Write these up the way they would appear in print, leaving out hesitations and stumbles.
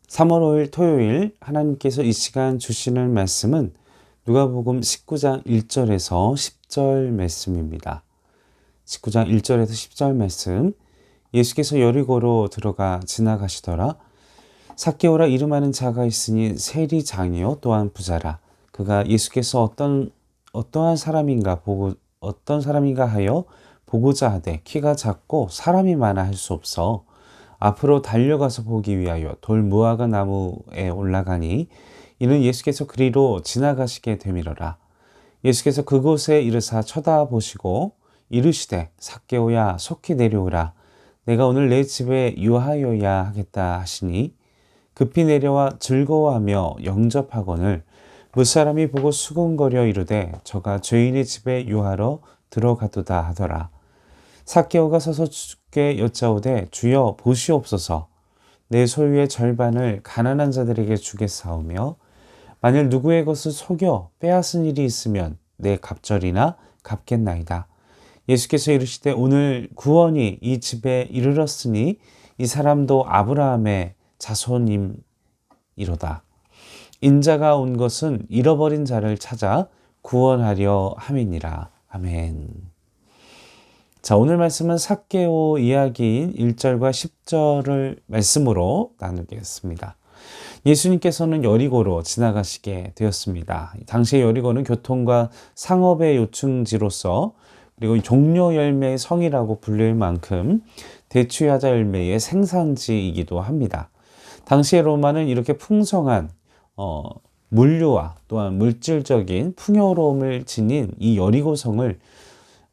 3월 5일 토요일 하나님께서 이 시간 주시는 말씀은 누가복음 19장 1절에서 10절 말씀입니다. 19장 1절에서 10절 말씀. 예수께서 여리고로 들어가 지나가시더라. 삭개오라 이름하는 자가 있으니 세리장이요 또한 부자라. 그가 예수께서 어떤 사람인가 하여 보고자 하되 키가 작고 사람이 많아 할 수 없어 앞으로 달려가서 보기 위하여 돌무화과 나무에 올라가니 이는 예수께서 그리로 지나가시게 되밀어라. 예수께서 그곳에 이르사 쳐다보시고 이르시되 삭개오야 속히 내려오라. 내가 오늘 내 집에 유하여야 하겠다 하시니 급히 내려와 즐거워하며 영접하거늘 무사람이 보고 수군거려 이르되 저가 죄인의 집에 유하러 들어가도다 하더라. 삭개오가 서서 주께 여짜오되 주여 보시옵소서. 내 소유의 절반을 가난한 자들에게 주겠사오며 만일 누구의 것을 속여 빼앗은 일이 있으면 내 갑절이나 갚겠나이다. 예수께서 이르시되 오늘 구원이 이 집에 이르렀으니 이 사람도 아브라함의 자손임이로다. 인자가 온 것은 잃어버린 자를 찾아 구원하려 함이니라. 아멘. 자, 오늘 말씀은 삭개오 이야기인 1절과 10절을 말씀으로 나누겠습니다. 예수님께서는 여리고로 지나가시게 되었습니다. 당시의 여리고는 교통과 상업의 요충지로서 그리고 종려 열매의 성이라고 불릴 만큼 대추야자 열매의 생산지이기도 합니다. 당시의 로마는 이렇게 풍성한 물류와 또한 물질적인 풍요로움을 지닌 이 여리고성을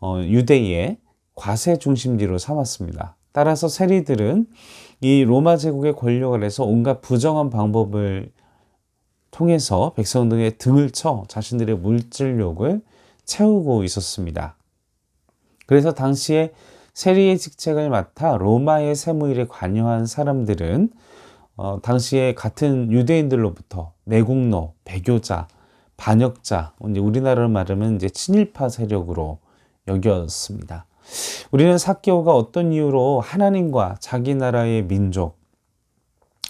유대의 과세 중심지로 삼았습니다. 따라서 세리들은 이 로마 제국의 권력 아래서 온갖 부정한 방법을 통해서 백성들의 등을 쳐 자신들의 물질욕을 채우고 있었습니다. 그래서 당시에 세리의 직책을 맡아 로마의 세무일에 관여한 사람들은 당시에 같은 유대인들로부터 매국노, 배교자, 반역자, 우리나라로 말하면 이제 친일파 세력으로 여겼습니다. 우리는 삭개오가 어떤 이유로 하나님과 자기 나라의 민족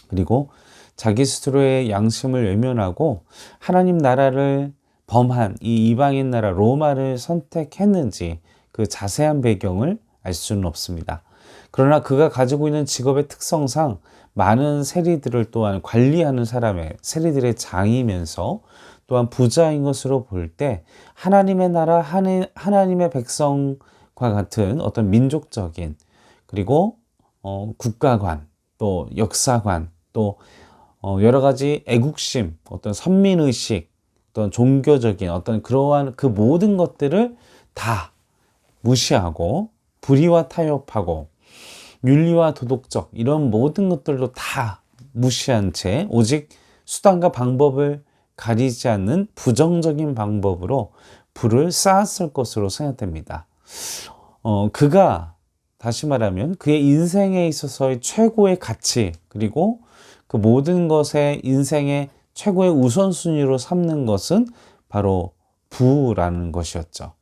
그리고 자기 스스로의 양심을 외면하고 하나님 나라를 범한 이 이방인 나라 로마를 선택했는지 그 자세한 배경을 알 수는 없습니다. 그러나 그가 가지고 있는 직업의 특성상 많은 세리들을 또한 관리하는 사람의 세리들의 장이면서 또한 부자인 것으로 볼 때 하나님의 나라, 하나님의 백성과 같은 어떤 민족적인 그리고 국가관 또 역사관 또 여러 가지 애국심, 어떤 선민의식, 어떤 종교적인 어떤 그러한 그 모든 것들을 다 무시하고 불의와 타협하고 윤리와 도덕적 이런 모든 것들도 다 무시한 채 오직 수단과 방법을 가리지 않는 부정적인 방법으로 불을 쌓았을 것으로 생각됩니다. 그가 다시 말하면 그의 인생에 있어서의 최고의 가치 그리고 그 모든 것의 인생의 최고의 우선순위로 삼는 것은 바로 부라는 것이었죠.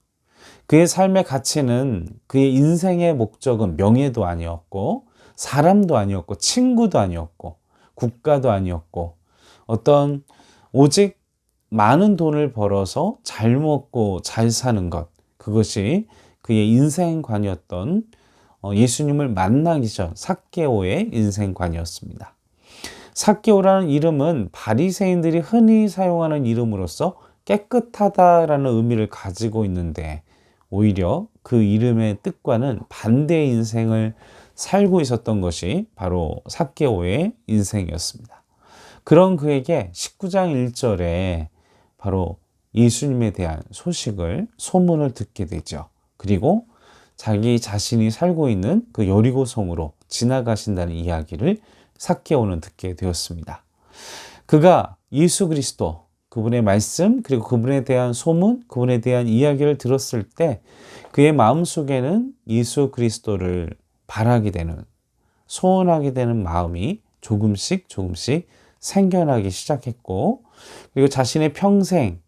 그의 삶의 가치는 그의 인생의 목적은 명예도 아니었고 사람도 아니었고 친구도 아니었고 국가도 아니었고 어떤 오직 많은 돈을 벌어서 잘 먹고 잘 사는 것 그것이 그의 인생관이었던 예수님을 만나기 전 삭개오의 인생관이었습니다. 삭개오라는 이름은 바리새인들이 흔히 사용하는 이름으로서 깨끗하다라는 의미를 가지고 있는데 오히려 그 이름의 뜻과는 반대의 인생을 살고 있었던 것이 바로 삭개오의 인생이었습니다. 그런 그에게 19장 1절에 바로 예수님에 대한 소문을 듣게 되죠. 그리고 자기 자신이 살고 있는 그 여리고성으로 지나가신다는 이야기를 삭개오는 듣게 되었습니다. 그가 예수 그리스도 그분의 말씀 그리고 그분에 대한 소문 그분에 대한 이야기를 들었을 때 그의 마음속에는 예수 그리스도를 바라게 되는 소원하게 되는 마음이 조금씩 생겨나기 시작했고 그리고 자신의 평생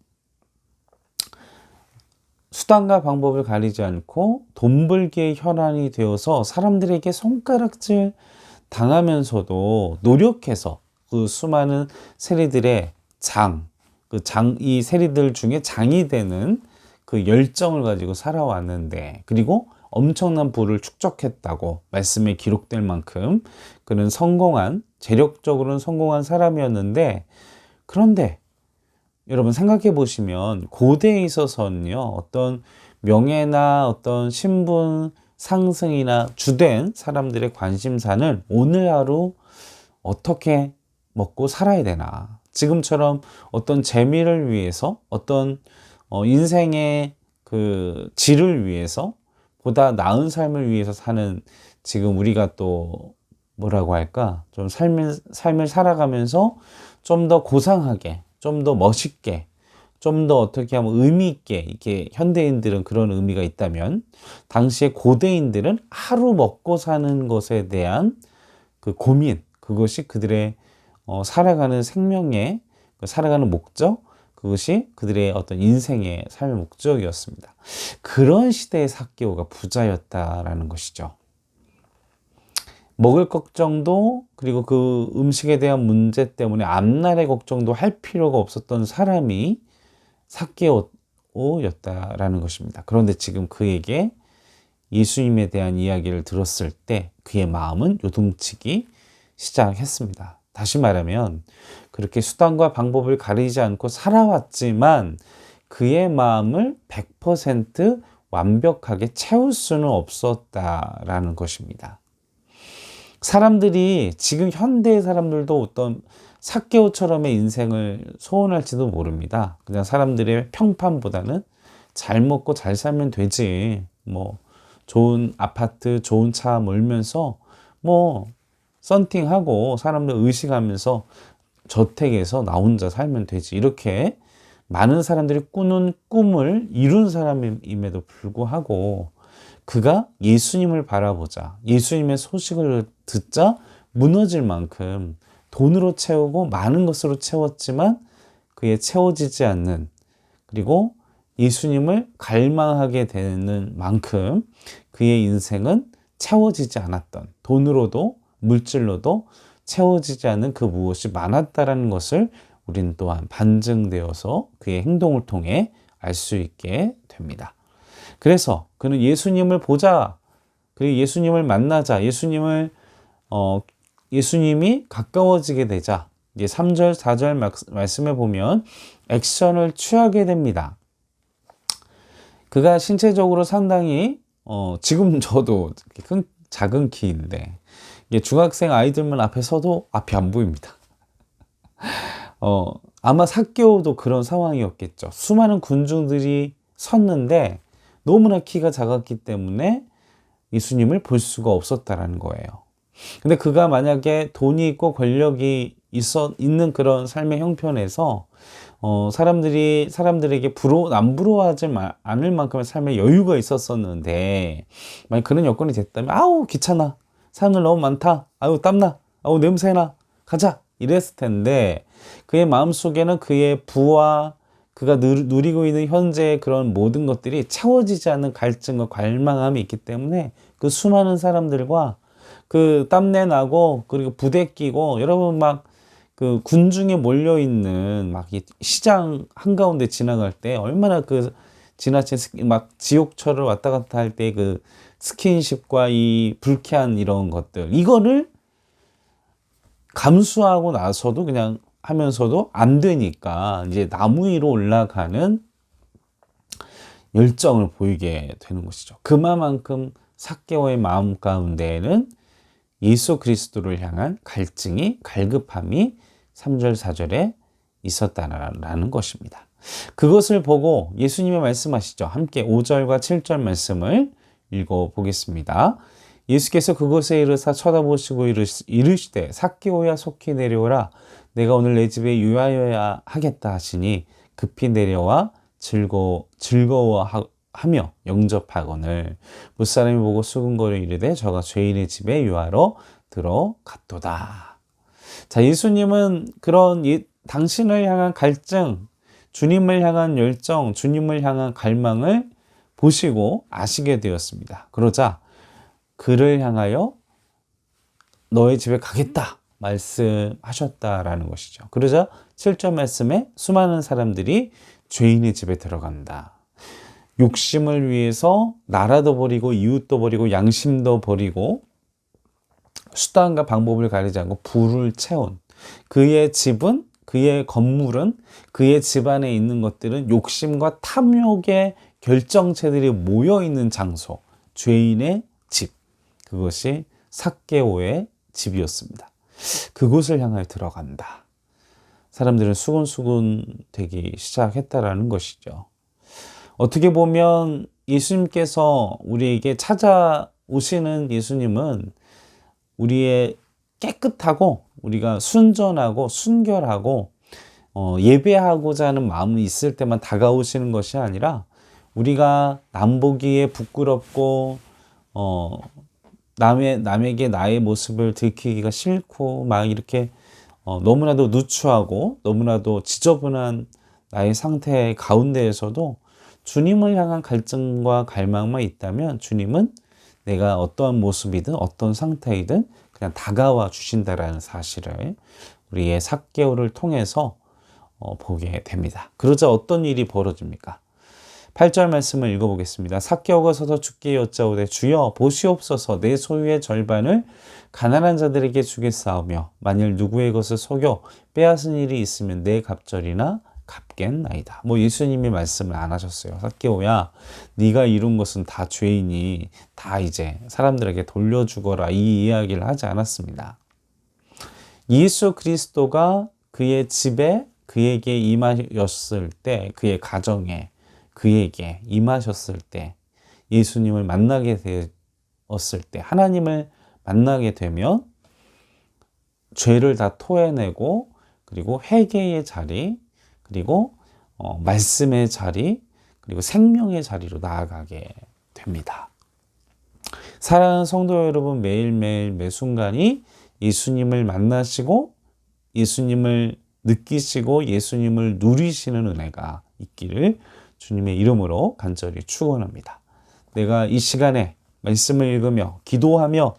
수단과 방법을 가리지 않고 돈 벌기의 혈안이 되어서 사람들에게 손가락질 당하면서도 노력해서 그 수많은 세리들의 이 세리들 중에 장이 되는 그 열정을 가지고 살아왔는데, 그리고 엄청난 부를 축적했다고 말씀에 기록될 만큼 그는 재력적으로는 성공한 사람이었는데, 그런데 여러분 생각해 보시면 고대에 있어서는요, 어떤 명예나 어떤 신분 상승이나 주된 사람들의 관심사는 오늘 하루 어떻게 먹고 살아야 되나, 지금처럼 어떤 재미를 위해서, 어떤 인생의 그 질을 위해서, 보다 나은 삶을 위해서 사는, 지금 우리가 또 뭐라고 할까, 좀 삶을 살아가면서 좀 더 고상하게, 좀 더 멋있게, 좀 더 어떻게 하면 의미 있게, 이렇게 현대인들은 그런 의미가 있다면, 당시에 고대인들은 하루 먹고 사는 것에 대한 그 고민, 그것이 그들의 살아가는 생명의 살아가는 목적, 그것이 그들의 어떤 인생의 삶의 목적이었습니다. 그런 시대의 삭개오가 부자였다라는 것이죠. 먹을 걱정도, 그리고 그 음식에 대한 문제 때문에 앞날의 걱정도 할 필요가 없었던 사람이 삭개오였다라는 것입니다. 그런데 지금 그에게 예수님에 대한 이야기를 들었을 때 그의 마음은 요동치기 시작했습니다. 다시 말하면 그렇게 수단과 방법을 가리지 않고 살아왔지만 그의 마음을 100% 완벽하게 채울 수는 없었다라는 것입니다. 사람들이, 지금 현대의 사람들도 어떤 삭개오처럼의 인생을 소원할지도 모릅니다. 그냥 사람들의 평판보다는 잘 먹고 잘 살면 되지, 뭐 좋은 아파트, 좋은 차 몰면서 뭐 썬팅하고 사람들 의식하면서 저택에서 나 혼자 살면 되지, 이렇게 많은 사람들이 꾸는 꿈을 이룬 사람임에도 불구하고 그가 예수님을 바라보자, 예수님의 소식을 듣자 무너질 만큼 돈으로 채우고 많은 것으로 채웠지만 그에 채워지지 않는, 그리고 예수님을 갈망하게 되는 만큼 그의 인생은 채워지지 않았던, 돈으로도 물질로도 채워지지 않는 그 무엇이 많았다라는 것을 우리는 또한 반증되어서 그의 행동을 통해 알 수 있게 됩니다. 그래서 그는 예수님을 보자, 그리고 예수님을 만나자, 예수님이 가까워지게 되자, 이제 3절, 4절 말씀에 보면 액션을 취하게 됩니다. 그가 신체적으로 상당히, 지금 저도 작은 키인데, 중학생 아이들만 앞에 서도 앞이 안 보입니다. 아마 삭개오도 그런 상황이었겠죠. 수많은 군중들이 섰는데 너무나 키가 작았기 때문에 예수님을 볼 수가 없었다라는 거예요. 근데 그가 만약에 돈이 있고 권력이 있는 그런 삶의 형편에서 사람들에게 남 부러워하지 않을 만큼의 삶의 여유가 있었었는데, 만약 그런 여건이 됐다면, 아우 귀찮아, 사람들 너무 많다, 아우 땀나, 아우 냄새나, 가자, 이랬을 텐데, 그의 마음속에는 그의 부와 그가 누리고 있는 현재의 그런 모든 것들이 채워지지 않는 갈증과 갈망함이 있기 때문에 그 수많은 사람들과 그 땀내 나고, 그리고 부대 끼고, 여러분 막 그 군중에 몰려 있는 막 이 시장 한가운데 지나갈 때 얼마나 그 지나친 막 지옥철을 왔다 갔다 할 때 그 스킨십과 이 불쾌한 이런 것들, 이거를 감수하고 나서도 그냥 하면서도 안 되니까 이제 나무 위로 올라가는 열정을 보이게 되는 것이죠. 그만큼 삭개오의 마음 가운데에는 예수 그리스도를 향한 갈급함이 3절 4절에 있었다라는 것입니다. 그것을 보고 예수님이 말씀하시죠. 함께 5절과 7절 말씀을 읽어보겠습니다. 예수께서 그곳에 이르사 쳐다보시고 이르시되 삭개오야 속히 내려오라, 내가 오늘 내 집에 유하여야 하겠다 하시니 급히 내려와 즐거워하며 영접하거늘 무사람이 보고 수근거려 이르되 저가 죄인의 집에 유하러 들어갔도다. 자, 예수님은 그런 당신을 향한 갈증, 주님을 향한 열정, 주님을 향한 갈망을 보시고 아시게 되었습니다. 그러자 그를 향하여 너의 집에 가겠다, 말씀하셨다라는 것이죠. 그러자 7절 말씀에 수많은 사람들이 죄인의 집에 들어간다. 욕심을 위해서 나라도 버리고 이웃도 버리고 양심도 버리고 수단과 방법을 가리지 않고 불을 채운 그의 집은, 그의 건물은, 그의 집안에 있는 것들은 욕심과 탐욕의 결정체들이 모여있는 장소, 죄인의 집, 그것이 삭개오의 집이었습니다. 그곳을 향하여 들어간다. 사람들은 수군수군 되기 시작했다라는 것이죠. 어떻게 보면 예수님께서 우리에게 찾아오시는 예수님은 우리의 깨끗하고 우리가 순전하고 순결하고 예배하고자 하는 마음이 있을 때만 다가오시는 것이 아니라 우리가 남보기에 부끄럽고 남에게 나의 모습을 들키기가 싫고 막 이렇게 너무나도 누추하고 너무나도 지저분한 나의 상태 가운데에서도 주님을 향한 갈증과 갈망만 있다면 주님은 내가 어떠한 모습이든 어떤 상태이든 그냥 다가와 주신다라는 사실을 우리의 삭개오를 통해서 보게 됩니다. 그러자 어떤 일이 벌어집니까? 8절 말씀을 읽어보겠습니다. 삭개오가 서서 주께 여짜오되 주여 보시옵소서 내 소유의 절반을 가난한 자들에게 주겠사오며 만일 누구의 것을 속여 빼앗은 일이 있으면 내 갑절이나 갚겠나이다. 예수님이 말씀을 안 하셨어요. 삭개오야, 네가 이룬 것은 다 죄인이 다 이제 사람들에게 돌려주거라, 이 이야기를 하지 않았습니다. 예수 그리스도가 그의 집에 그에게 임하셨을 때, 그의 가정에 그에게 임하셨을 때, 예수님을 만나게 되었을 때, 하나님을 만나게 되면 죄를 다 토해내고, 그리고 회개의 자리, 그리고 말씀의 자리, 그리고 생명의 자리로 나아가게 됩니다. 사랑하는 성도 여러분, 매일매일 매 순간이 예수님을 만나시고 예수님을 느끼시고 예수님을 누리시는 은혜가 있기를 주님의 이름으로 간절히 축원합니다. 내가 이 시간에 말씀을 읽으며 기도하며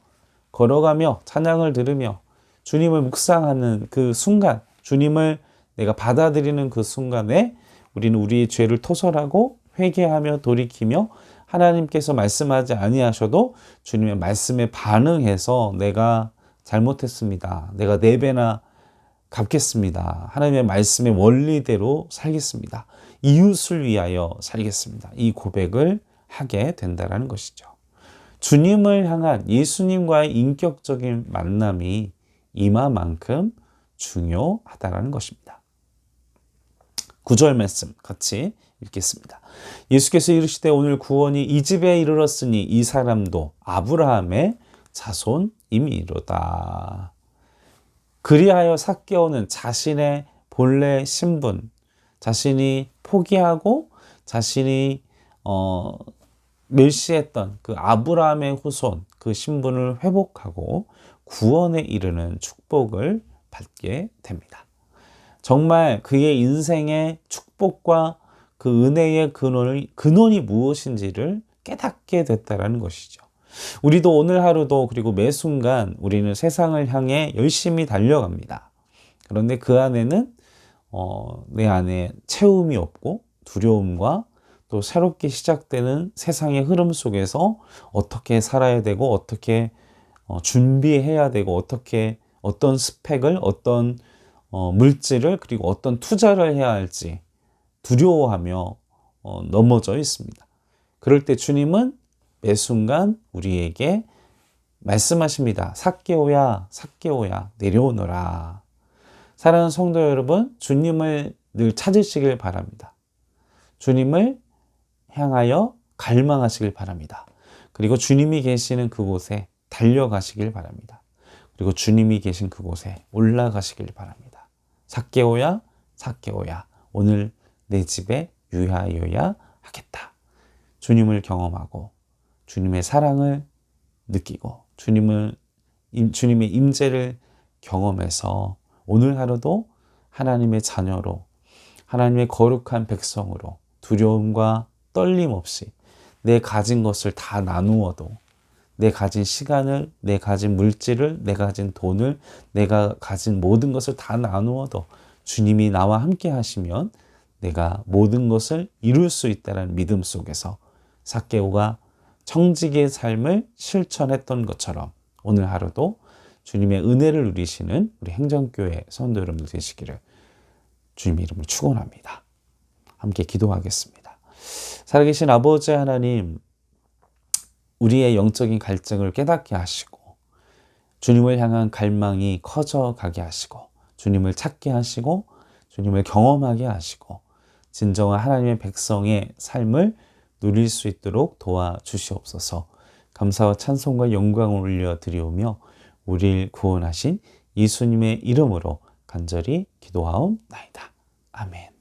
걸어가며 찬양을 들으며 주님을 묵상하는 그 순간, 주님을 내가 받아들이는 그 순간에 우리는 우리의 죄를 토설하고 회개하며 돌이키며 하나님께서 말씀하지 아니하셔도 주님의 말씀에 반응해서 내가 잘못했습니다. 내가 4배나 갚겠습니다. 하나님의 말씀의 원리대로 살겠습니다. 이웃을 위하여 살겠습니다. 이 고백을 하게 된다는 것이죠. 주님을 향한 예수님과의 인격적인 만남이 이마만큼 중요하다는 것입니다. 9절 말씀 같이 읽겠습니다. 예수께서 이르시되 오늘 구원이 이 집에 이르렀으니 이 사람도 아브라함의 자손임이로다. 그리하여 삭개오는 자신의 본래 신분, 자신이 포기하고 자신이 멸시했던 그 아브라함의 후손, 그 신분을 회복하고 구원에 이르는 축복을 받게 됩니다. 정말 그의 인생의 축복과 그 은혜의 근원이 무엇인지를 깨닫게 됐다는 것이죠. 우리도 오늘 하루도 그리고 매 순간 우리는 세상을 향해 열심히 달려갑니다. 그런데 그 안에는 내 안에 채움이 없고 두려움과 또 새롭게 시작되는 세상의 흐름 속에서 어떻게 살아야 되고 어떻게 준비해야 되고 어떻게 어떤 스펙을 어떤 물질을 그리고 어떤 투자를 해야 할지 두려워하며 넘어져 있습니다. 그럴 때 주님은 매 순간 우리에게 말씀하십니다. 삭개오야, 삭개오야, 내려오너라. 사랑하는 성도 여러분, 주님을 늘 찾으시길 바랍니다. 주님을 향하여 갈망하시길 바랍니다. 그리고 주님이 계시는 그곳에 달려가시길 바랍니다. 그리고 주님이 계신 그곳에 올라가시길 바랍니다. 삭개오야, 삭개오야, 오늘 내 집에 유하여야 하겠다. 주님을 경험하고 주님의 사랑을 느끼고 주님의 임재를 경험해서 오늘 하루도 하나님의 자녀로 하나님의 거룩한 백성으로 두려움과 떨림 없이 내 가진 것을 다 나누어도 내 가진 시간을, 내 가진 물질을, 내가 가진 돈을, 내가 가진 모든 것을 다 나누어도 주님이 나와 함께 하시면 내가 모든 것을 이룰 수 있다는 믿음 속에서 삭개오가 청지기의 삶을 실천했던 것처럼 오늘 하루도 주님의 은혜를 누리시는 우리 행정교회 성도 여러분들 되시기를 주님의 이름으로 축원합니다. 함께 기도하겠습니다. 살아계신 아버지 하나님, 우리의 영적인 갈증을 깨닫게 하시고 주님을 향한 갈망이 커져가게 하시고 주님을 찾게 하시고 주님을 경험하게 하시고 진정한 하나님의 백성의 삶을 누릴 수 있도록 도와주시옵소서. 감사와 찬송과 영광을 올려드리오며 우리를 구원하신 예수님의 이름으로 간절히 기도하옵나이다. 아멘.